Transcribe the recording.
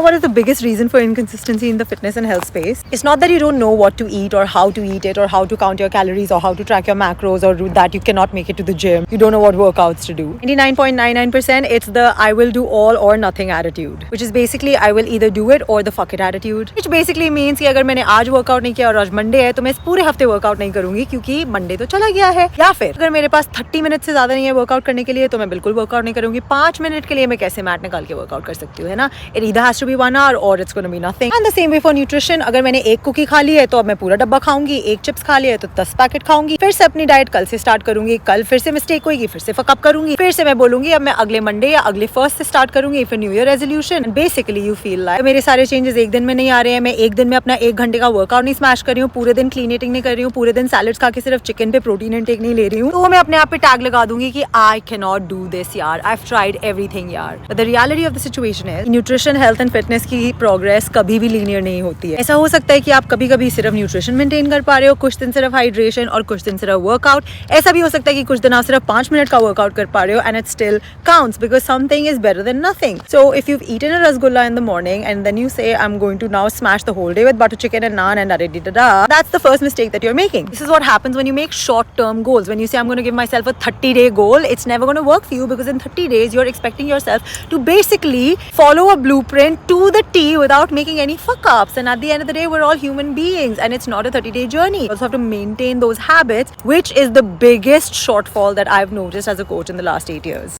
What is the biggest reason for inconsistency in the fitness and health space? It's not that you don't know what to eat or how to eat it or how to count your calories or how to track your macros or that you cannot make it to the gym. You don't know what workouts to do. 99.99% it's the I will do all or nothing attitude, which is basically I will either do it or the fuck it attitude, which basically means कि अगर मैंने आज workout नहीं किया और आज Monday है तो मैं इस पूरे हफ्ते वर्कआउट नहीं करूंगी क्योंकि मंडे तो चला गया है। या फिर अगर मेरे पास 30 मिनट से ज्यादा नहीं है वर्कआउट करने के लिए तो मैं बिल्कुल वर्कआउट नहीं करूंगी। 5 मिनट के लिए मैं कैसे मैट निकाल के वर्कआउट कर सकती हूँ, है ना? It either has to be 1 hour or it's going to be nothing. And the same way for nutrition. अगर मैंने एक कुकी खा ली है तो अब मैं पूरा डब्बा खाऊंगी, एक चिप्स खा लिया है तो 10 पैकेट खाऊंगी। फिर से अपनी डाइट कल से स्टार्ट करूंगी, कल फिर से मिस्टेक होगी, फिर से फकअप करूंगी, फिर से मैं बोलूंगी अब मैं अगले मंडे या अगले फर्स्ट से स्टार्ट करूंगी, फिर new year resolution. Basically you feel like मेरे सारे चेंजेस एक दिन में नहीं आ रहे हैं। मैं एक दिन में अपना 1 घंटे का वर्कआउट नहीं स्मैश कर रही हूँ, पूरे दिन क्लीन ईटिंग नहीं कर रही हूँ, पूरे दिन सैलेड्स खा के सिर्फ चिकन पे प्रोटीन इनटेक नहीं ले रही हूँ, तो मैं अपने आप पे टैग लगा दूंगी कि I can not do this यार, आई हैव ट्राइड एवरीथिंग यार। But the reality of the situation है न्यूट्रिशन हेल्थ एंड फिटनेस की प्रोग्रेस कभी भी लीनियर नहीं होती है। ऐसा हो सकता है कि आप कभी कभी सिर्फ न्यूट्रिशन मेंटेन कर पा रहे हो, कुछ दिन सिर्फ हाइड्रेशन और कुछ दिन सिर्फ वर्कआउट। ऐसा भी हो सकता है कि कुछ दिन आप सिर्फ 5 मिनट का वर्कआउट कर पा रहे हो and it still counts because something is better than nothing. So if you've eaten a rasgulla in the morning and then you say I'm going to now smash the whole day with butter chicken and naan and da-da-da-da, that's the first mistake that you're making. This is what happens when you make short-term goals. When you say I'm going to give myself a 30-day goal, it's never going to work for you because in 30 days you're expecting yourself to basically follow a blueprint to the T without making any fuck-ups. And at the end of the day, we're all human beings and it's not a 30-day journey. You also have to maintain those habits, which is the biggest shortfall that I've noticed as a coach in the last 8 years.